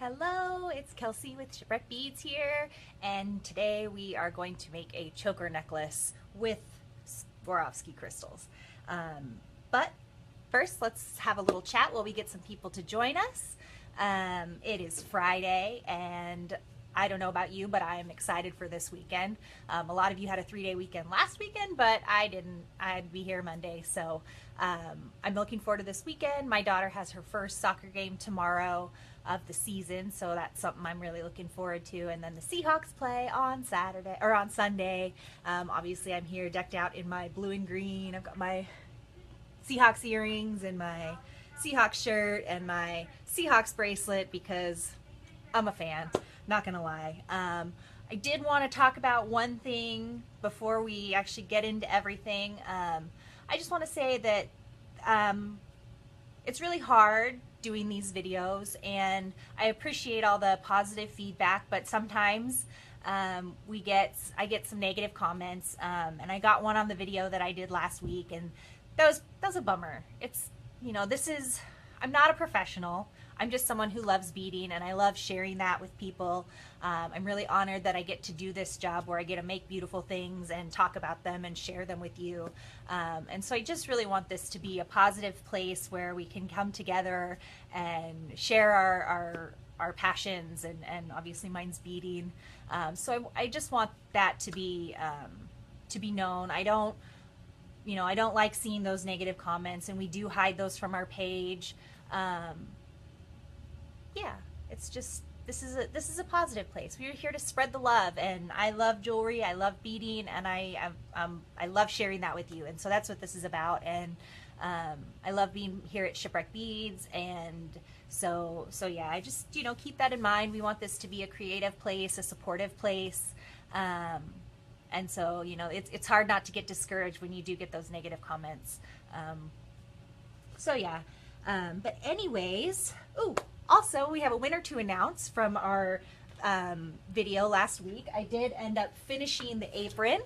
Hello, it's Kelsey with Shipwreck Beads here, and today we are going to make a choker necklace with Swarovski crystals. But first, let's have a little chat while we get some people to join us. It is Friday, and I don't know about you, but I am excited for this weekend. A lot of you had a 3-day weekend last weekend, but I didn't. I'd be here Monday, so I'm looking forward to this weekend. My daughter has her first soccer game tomorrow of the season, so that's something I'm really looking forward to. And then the Seahawks play on Saturday or on Sunday. Obviously, I'm here decked out in my blue and green. I've got my Seahawks earrings and my Seahawks shirt and my Seahawks bracelet because I'm a fan. Not gonna lie. I did want to talk about one thing before we actually get into everything. I just want to say that it's really hard doing these videos, and I appreciate all the positive feedback, but sometimes I get some negative comments, and I got one on the video that I did last week, and that was a bummer. It's, I'm not a professional. I'm just someone who loves beading, and I love sharing that with people. I'm really honored that I get to do this job where I get to make beautiful things and talk about them and share them with you. And so I just really want this to be a positive place where we can come together and share our passions, and obviously mine's beading. So I just want that to be known. I don't like seeing those negative comments, and we do hide those from our page. Yeah, it's just, this is a positive place. We're here to spread the love, and I love jewelry, I love beading, and I love sharing that with you, and so that's what this is about. And I love being here at Shipwreck Beads, and so yeah, I just, keep that in mind. We want this to be a creative place, a supportive place, and so, it's hard not to get discouraged when you do get those negative comments. So yeah, but anyways, also, we have a winner to announce from our video last week. I did end up finishing the apron.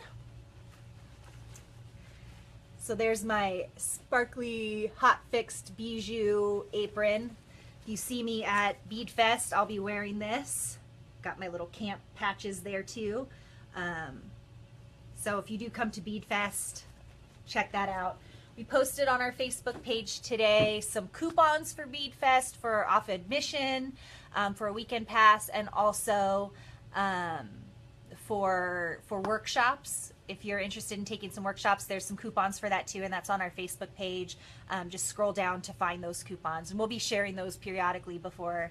So there's my sparkly hot fixed bijou apron. If you see me at Bead Fest, I'll be wearing this. Got my little camp patches there too. So if you do come to Bead Fest, check that out. We posted on our Facebook page today some coupons for Bead Fest for off admission, for a weekend pass, and also for workshops. If you're interested in taking some workshops, there's some coupons for that too, and that's on our Facebook page. Just scroll down to find those coupons, and we'll be sharing those periodically before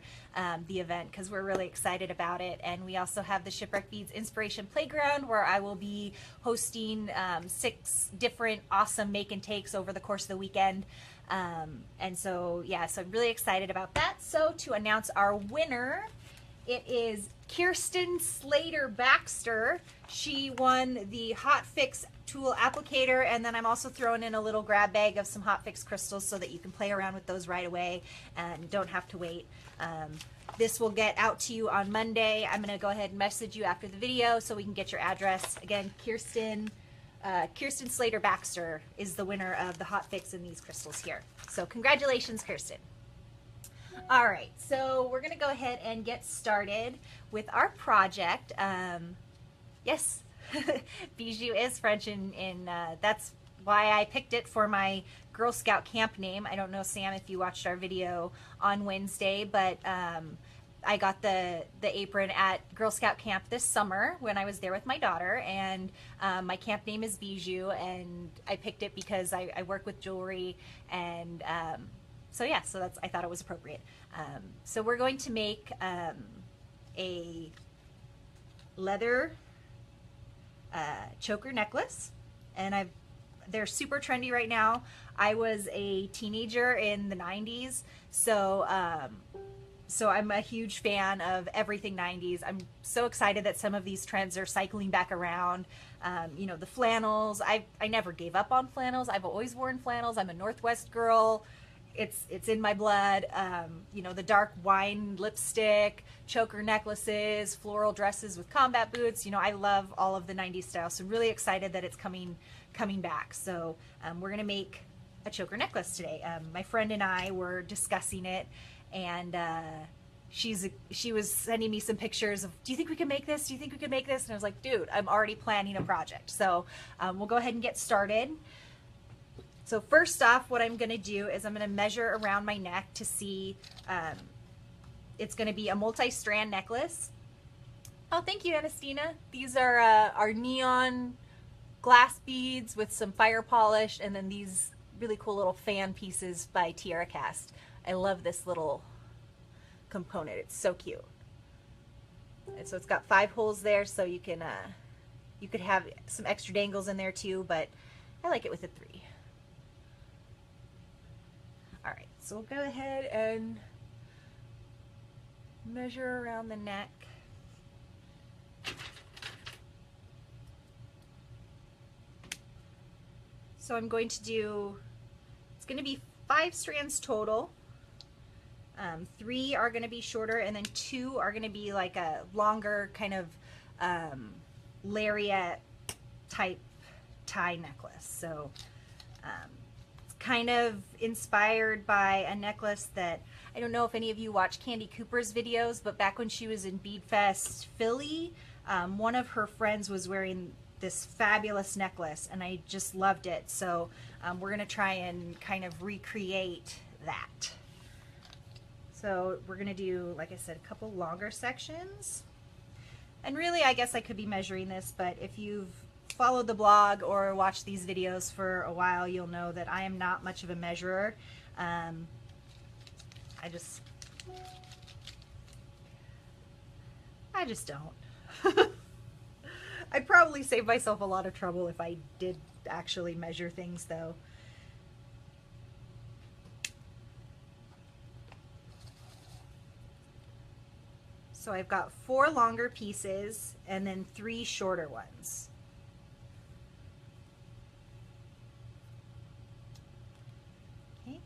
the event because we're really excited about it. And we also have the Shipwreck Beads Inspiration Playground, where I will be hosting 6 different awesome make and takes over the course of the weekend. And so yeah, so I'm really excited about that. So to announce our winner, it is Kirsten Slater Baxter. She won the Hot Fix tool applicator, and then I'm also throwing in a little grab bag of some Hot Fix crystals so that you can play around with those right away and don't have to wait. This will get out to you on Monday. I'm going to go ahead and message you after the video so we can get your address. Again, Kirsten Slater Baxter is the winner of the Hot Fix in these crystals here. So congratulations, Kirsten. All right, so we're gonna go ahead and get started with our project. Yes, bijou is French, and that's why I picked it for my Girl Scout camp name. I don't know, Sam, if you watched our video on Wednesday, but I got the apron at Girl Scout camp this summer when I was there with my daughter, and my camp name is Bijou, and I picked it because I work with jewelry, and so yeah, so I thought it was appropriate. So we're going to make a leather choker necklace, and they're super trendy right now. I was a teenager in the 90s, so I'm a huge fan of everything 90s. I'm so excited that some of these trends are cycling back around. The flannels, I never gave up on flannels. I've always worn flannels. I'm a Northwest girl. It's in my blood. The dark wine lipstick, choker necklaces, floral dresses with combat boots. I love all of the 90s style. So I'm really excited that it's coming back. So we're gonna make a choker necklace today. My friend and I were discussing it, and she was sending me some pictures of, do you think we can make this? Do you think we can make this? And I was like, dude, I'm already planning a project. So we'll go ahead and get started. So first off, what I'm gonna do is I'm gonna measure around my neck to see, it's gonna be a multi-strand necklace. Oh, thank you, Anastina. These are our neon glass beads with some fire polish, and then these really cool little fan pieces by Tiara Cast. I love this little component. It's so cute. And so it's got 5 holes there, so you can you could have some extra dangles in there too, but I like it with a 3. All right, so we'll go ahead and measure around the neck. So I'm going to do, it's going to be 5 strands total. 3 are going to be shorter, and then 2 are going to be like a longer kind of lariat type tie necklace. So it's kind of inspired by a necklace that, I don't know if any of you watch Candy Cooper's videos, but back when she was in Bead Fest Philly, one of her friends was wearing this fabulous necklace, and I just loved it. So we're going to try and kind of recreate that. So we're going to do, like I said, a couple longer sections. And really, I guess I could be measuring this, but if you've followed the blog or watched these videos for a while, you'll know that I am not much of a measurer. I just don't. I'd probably save myself a lot of trouble if I did actually measure things, though. So I've got 4 longer pieces and then 3 shorter ones. Okay.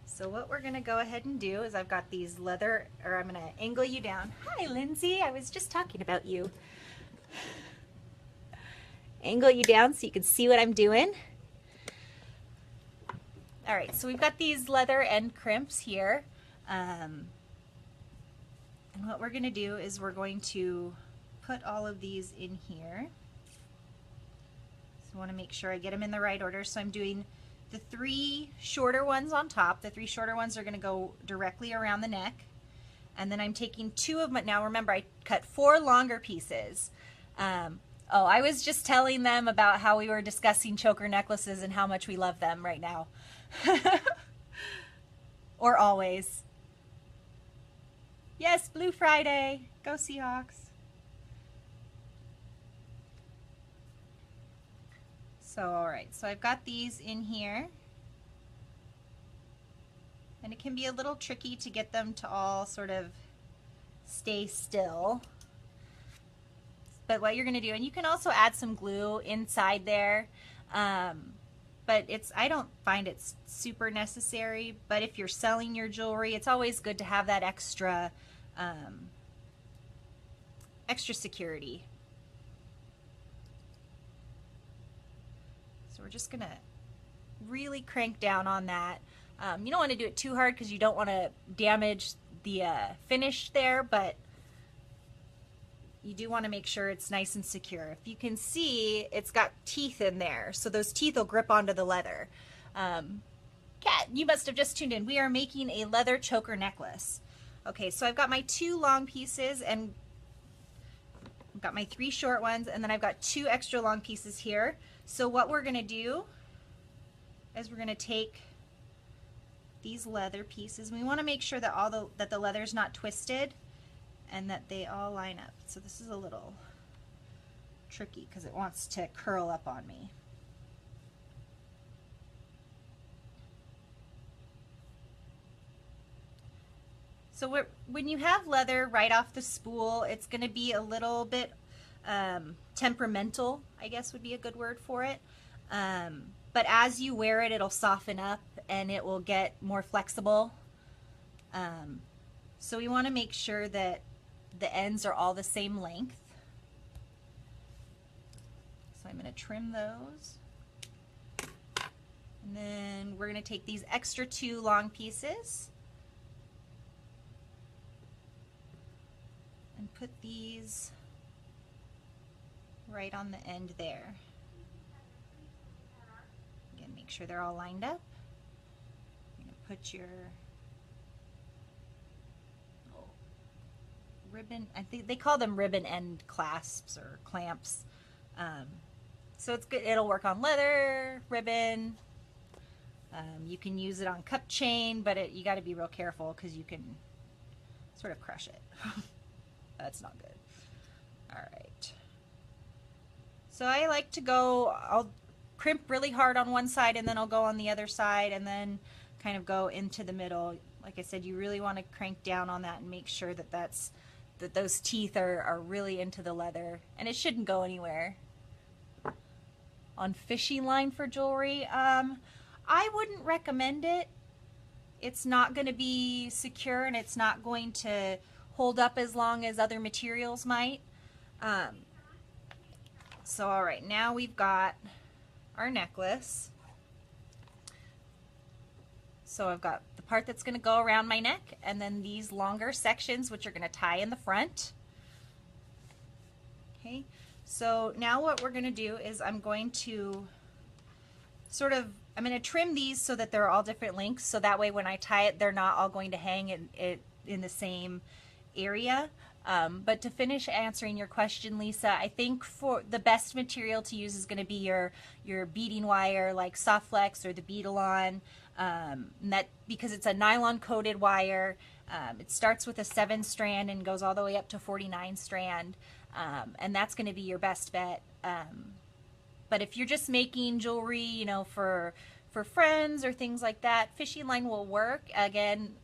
So what we're going to go ahead and do is I've got these leather, or I'm going to angle you down. Hi, Lindsay. I was just talking about you. Angle you down so you can see what I'm doing. All right, so we've got these leather end crimps here. And what we're going to do is we're going to put all of these in here. So I want to make sure I get them in the right order. So I'm doing the 3 shorter ones on top. The 3 shorter ones are going to go directly around the neck. And then I'm taking 2 of them. Now remember, I cut 4 longer pieces. Oh, I was just telling them about how we were discussing choker necklaces and how much we love them right now. Or always. Yes, Blue Friday. Go Seahawks. So, all right. So I've got these in here. And it can be a little tricky to get them to all sort of stay still. But what you're going to do, and you can also add some glue inside there. But I don't find it's super necessary. But if you're selling your jewelry, it's always good to have that extra security. So we're just going to really crank down on that. You don't want to do it too hard because you don't want to damage the finish there, but you do want to make sure it's nice and secure. If you can see, it's got teeth in there, so those teeth will grip onto the leather. Kat, you must have just tuned in. We are making a leather choker necklace. Okay, so I've got my 2 long pieces, and I've got my 3 short ones, and then I've got 2 extra long pieces here. So what we're going to do is we're going to take these leather pieces. We want to make sure that that the leather's not twisted and that they all line up. So this is a little tricky because it wants to curl up on me. So when you have leather right off the spool, it's going to be a little bit temperamental, I guess would be a good word for it. But as you wear it, it'll soften up and it will get more flexible. So we want to make sure that the ends are all the same length. So I'm going to trim those. And then we're going to take these extra 2 long pieces. and put these right on the end there. Again, make sure they're all lined up. You're going to put your ribbon, I think they call them ribbon end clasps or clamps. So it's good, it'll work on leather, ribbon. You can use it on cup chain, but you got to be real careful because you can sort of crush it. That's not good. All right. So I like to go, I'll crimp really hard on one side and then I'll go on the other side and then kind of go into the middle. Like I said, you really want to crank down on that and make sure that those teeth are really into the leather, and it shouldn't go anywhere. On fishing line for jewelry, I wouldn't recommend it. It's not going to be secure and it's not going to hold up as long as other materials might. So all right, now we've got our necklace. So I've got the part that's going to go around my neck and then these longer sections which are going to tie in the front. Okay, so now what we're going to do is I'm going to trim these so that they're all different lengths, so that way when I tie it they're not all going to hang in the same area. But to finish answering your question, Lisa, I think for the best material to use is going to be your beading wire like Soft Flex or the Beadalon. That because it's a nylon coated wire. It starts with a 7 strand and goes all the way up to 49 strand, and that's going to be your best bet. But if you're just making jewelry, you know, for friends or things like that, fishing line will work. Again,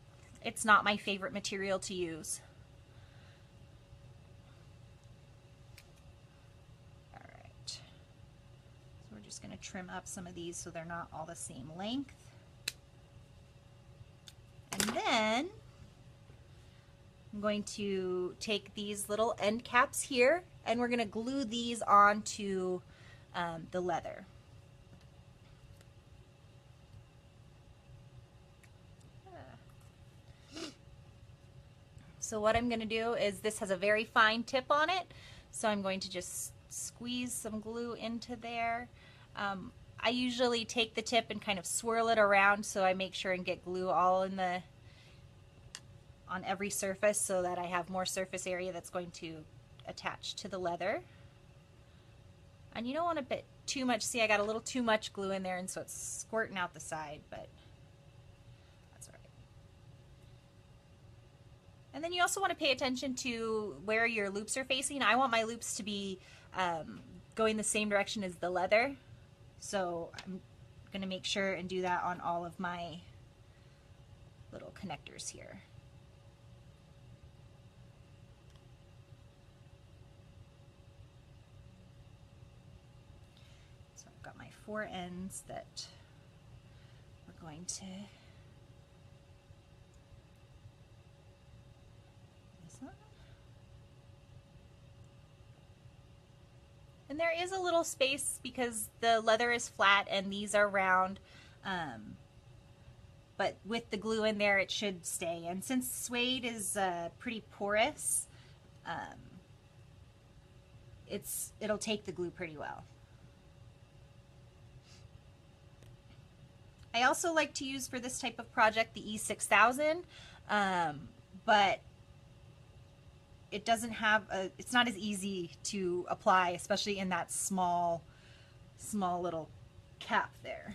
it's not my favorite material to use. All right, so we're just going to trim up some of these so they're not all the same length. And then I'm going to take these little end caps here and we're going to glue these onto the leather. So what I'm going to do is, this has a very fine tip on it, so I'm going to just squeeze some glue into there. I usually take the tip and kind of swirl it around so I make sure and get glue all on every surface so that I have more surface area that's going to attach to the leather. And you don't want to put too much. See, I got a little too much glue in there, and so it's squirting out the side, but that's all right. And then you also want to pay attention to where your loops are facing. I want my loops to be going the same direction as the leather. So I'm going to make sure and do that on all of my little connectors here. So I've got my 4 ends that we're going to and there is a little space because the leather is flat and these are round, but with the glue in there it should stay. And since suede is pretty porous, it'll take the glue pretty well. I also like to use for this type of project the E6000, but it doesn't have it's not as easy to apply, especially in that small little cap there.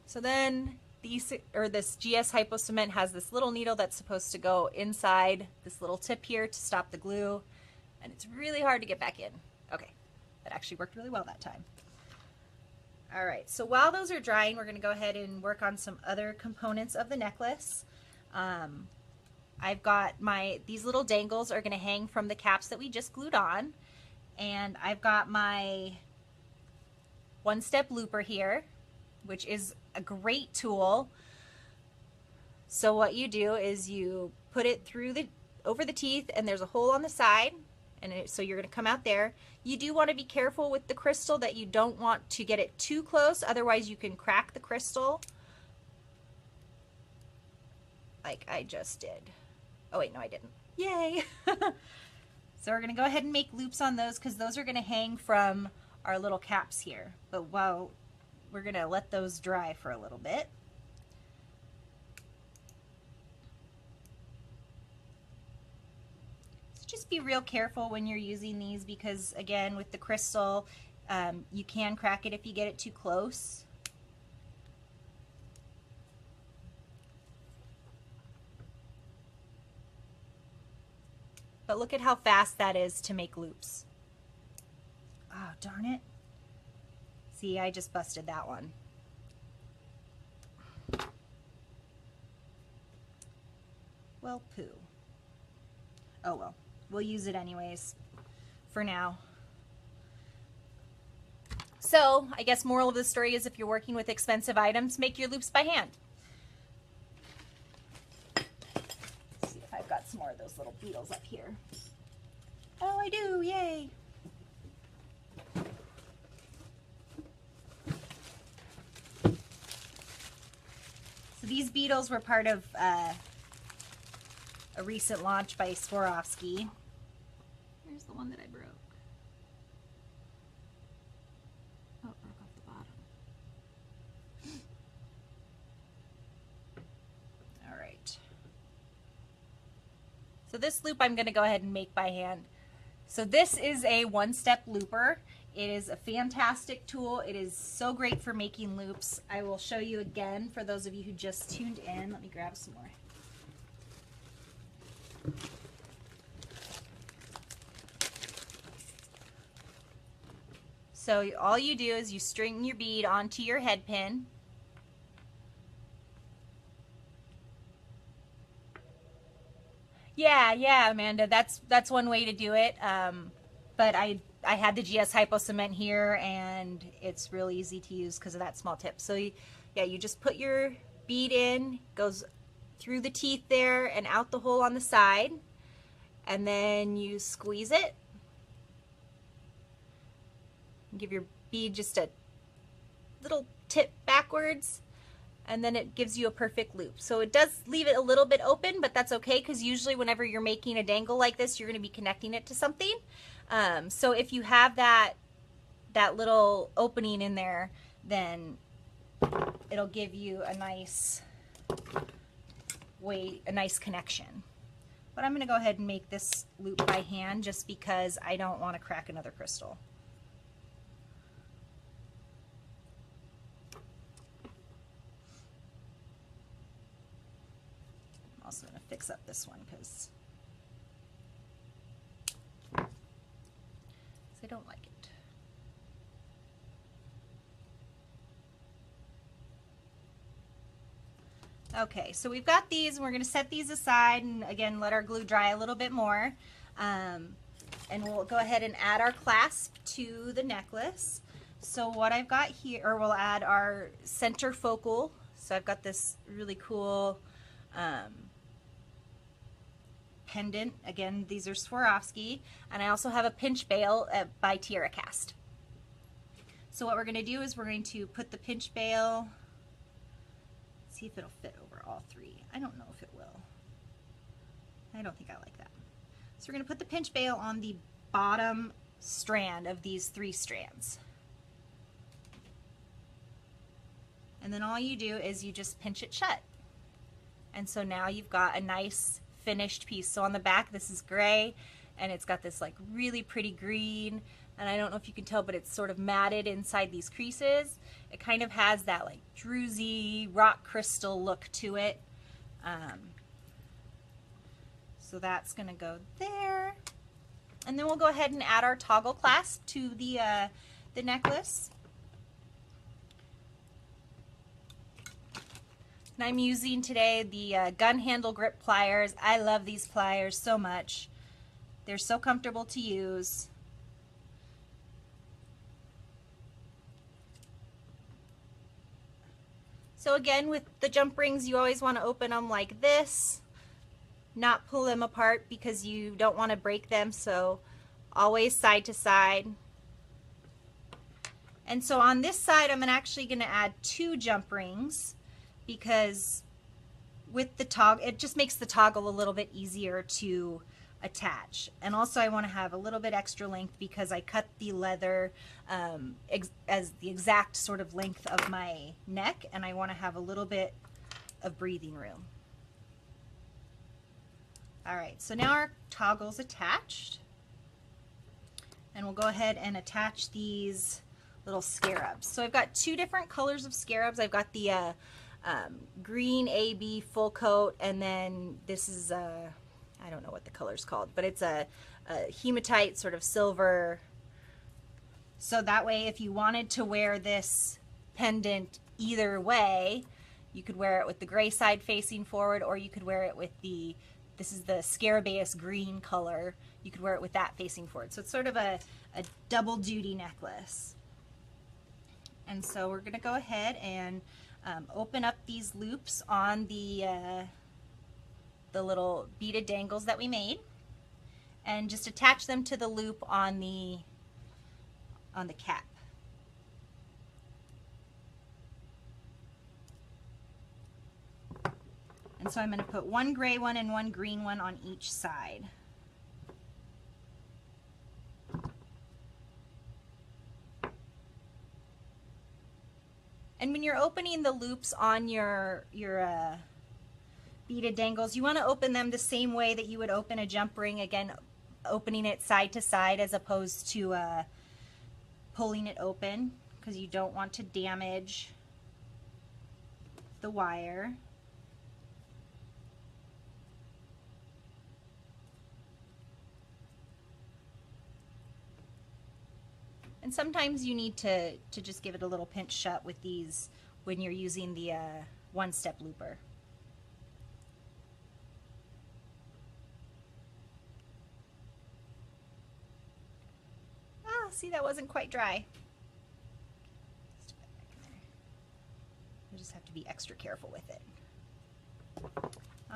So then this GS Hypo Cement has this little needle that's supposed to go inside this little tip here to stop the glue, and it's really hard to get back in. Okay, that actually worked really well that time. All right, so while those are drying, we're going to go ahead and work on some other components of the necklace. I've got these little dangles are going to hang from the caps that we just glued on, and I've got my one-step looper here, which is a great tool. So what you do is you put it over the teeth, and there's a hole on the side, and so you're going to come out there. You do want to be careful with the crystal that you don't want to get it too close, otherwise you can crack the crystal like I just did. Oh wait, no I didn't. Yay! So we're gonna go ahead and make loops on those because those are gonna hang from our little caps here. But while we're gonna let those dry for a little bit. So just be real careful when you're using these because again, with the crystal, you can crack it if you get it too close. But look at how fast that is to make loops. Oh, darn it. See, I just busted that one. Well, poo. Oh well, we'll use it anyways for now. So, I guess moral of the story is if you're working with expensive items, make your loops by hand. Let's see if I've got some more of those little beetles up here. Oh, I do, yay! So these beetles were part of a recent launch by Swarovski. Here's the one that I broke. Oh, it broke off the bottom. All right. So this loop I'm going to go ahead and make by hand. So this is a one-step looper. It is a fantastic tool. It is so great for making loops. I will show you again for those of you who just tuned in. Let me grab some more. So all you do is you string your bead onto your head pin. Yeah, Amanda, that's one way to do it. But I had the GS Hypo Cement here, and it's real easy to use because of that small tip. So yeah, you just put your bead in, goes through the teeth there and out the hole on the side, and then you squeeze it. Give your bead just a little tip backwards, and then it gives you a perfect loop. So it does leave it a little bit open, but that's okay because usually whenever you're making a dangle like this, you're going to be connecting it to something. So if you have that little opening in there, then it'll give you a nice connection. But I'm going to go ahead and make this loop by hand just because I don't want to crack another crystal. I'm also going to fix up this one because I don't like it. Okay, so we've got these, and we're going to set these aside and again let our glue dry a little bit more. And we'll go ahead and add our clasp to the necklace. So what I've got here, or we'll add our center focal. So I've got this really cool pendant. Again, these are Swarovski, and I also have a pinch bail by Tierra Cast. So what we're going to do is we're going to put the pinch bail, see if it'll fit over all three. I don't know if it will. I don't think I like that. So we're going to put the pinch bail on the bottom strand of these 3 strands. And then all you do is you just pinch it shut. And so now you've got a nice finished piece. So on the back, this is gray, and it's got this like really pretty green, and I don't know if you can tell, but it's sort of matted inside these creases. It kind of has that like druzy rock crystal look to it. So that's gonna go there. And then we'll go ahead and add our toggle clasp to the necklace. And I'm using today the gun handle grip pliers. I love these pliers so much. They're so comfortable to use. So again, with the jump rings, you always want to open them like this, not pull them apart because you don't want to break them, so always side to side. And so on this side, I'm actually going to add 2 jump rings because with the toggle, it just makes the toggle a little bit easier to attach. And also I want to have a little bit extra length because I cut the leather as the exact sort of length of my neck, and I want to have a little bit of breathing room. All right, so now our toggle's attached, and we'll go ahead and attach these little scarabs. So I've got two different colors of scarabs. I've got the green AB full coat, and then this is I don't know what the color's called, but it's a hematite sort of silver. So that way, if you wanted to wear this pendant either way, you could wear it with the gray side facing forward, or you could wear it with the, this is the Scarabaeus green color, you could wear it with that facing forward. So it's sort of a double duty necklace. And so we're gonna go ahead and open up these loops on the little beaded dangles that we made, and just attach them to the loop on the cap. And so I'm going to put one gray one and one green one on each side. And when you're opening the loops on your beaded dangles, you want to open them the same way that you would open a jump ring, again opening it side to side as opposed to pulling it open, because you don't want to damage the wire. And sometimes you need to just give it a little pinch shut with these when you're using the one-step looper. Ah, see, that wasn't quite dry. You just have to be extra careful with it.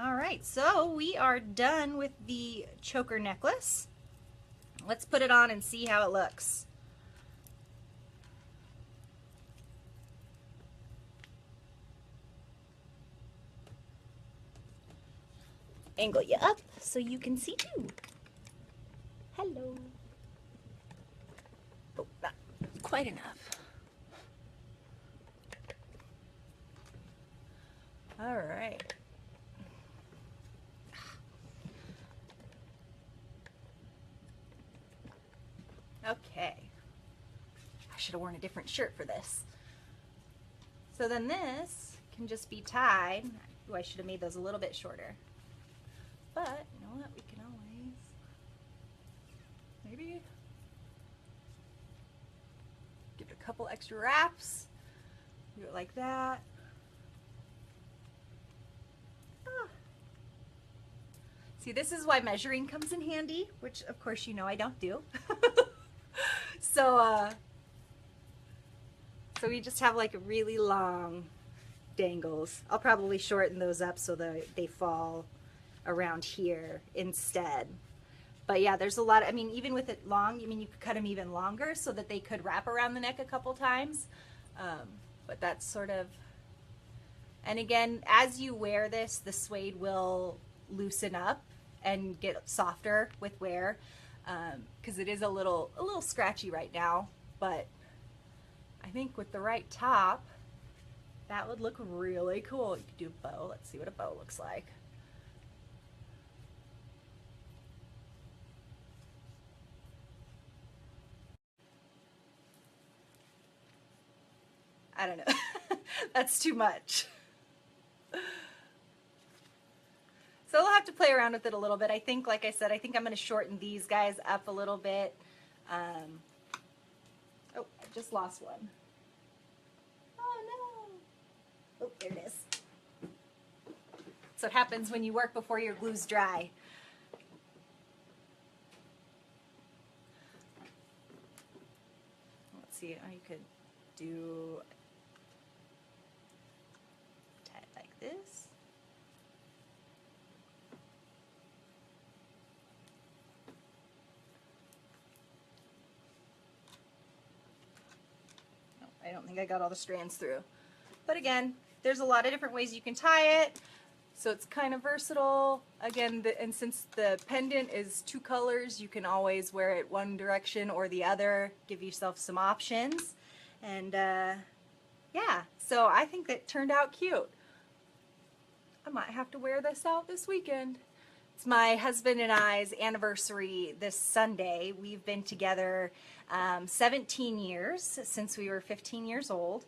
All right, so we are done with the choker necklace. Let's put it on and see how it looks. Angle you up so you can see too. Hello. Oh, not quite enough. All right. Okay. I should have worn a different shirt for this. So then this can just be tied. Ooh, I should have made those a little bit shorter. But, you know what, we can always, maybe, give it a couple extra wraps, do it like that. Ah. See, this is why measuring comes in handy, which of course you know I don't do. So we just have like really long dangles. I'll probably shorten those up so that they fall around here instead. But yeah, there's a lot of, I mean, even with it long, I mean, you could cut them even longer so that they could wrap around the neck a couple times. But that's sort of, and again, as you wear this, the suede will loosen up and get softer with wear, because it is a little scratchy right now. But I think with the right top, that would look really cool. You could do a bow. Let's see what a bow looks like. I don't know. That's too much. So I'll have to play around with it a little bit. I think, like I said, I think I'm going to shorten these guys up a little bit. Oh, I just lost one. Oh no. Oh, there it is. That's what happens when you work before your glue's dry. Let's see, you could do tie it like this. No, I don't think I got all the strands through. But again, there's a lot of different ways you can tie it. So it's kind of versatile. Again, and since the pendant is 2 colors, you can always wear it one direction or the other, give yourself some options. And yeah, so I think that turned out cute. I might have to wear this out this weekend. It's my husband and I's anniversary this Sunday. We've been together 17 years, since we were 15 years old.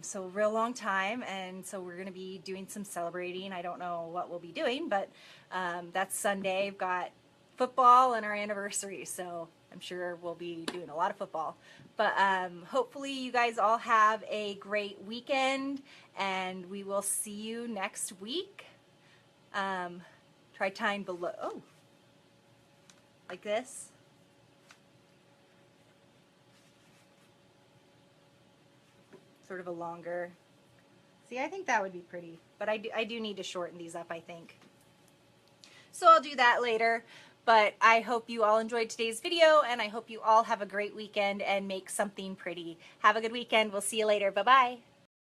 So a real long time, and so we're going to be doing some celebrating. I don't know what we'll be doing, but that's Sunday. We've got football and our anniversary, so I'm sure we'll be doing a lot of football. But hopefully you guys all have a great weekend, and we will see you next week. Try tying below, oh, like this. Sort of a longer, see, I think that would be pretty, but I do need to shorten these up, I think. So I'll do that later, but I hope you all enjoyed today's video, and I hope you all have a great weekend and make something pretty. Have a good weekend. We'll see you later. Bye-bye.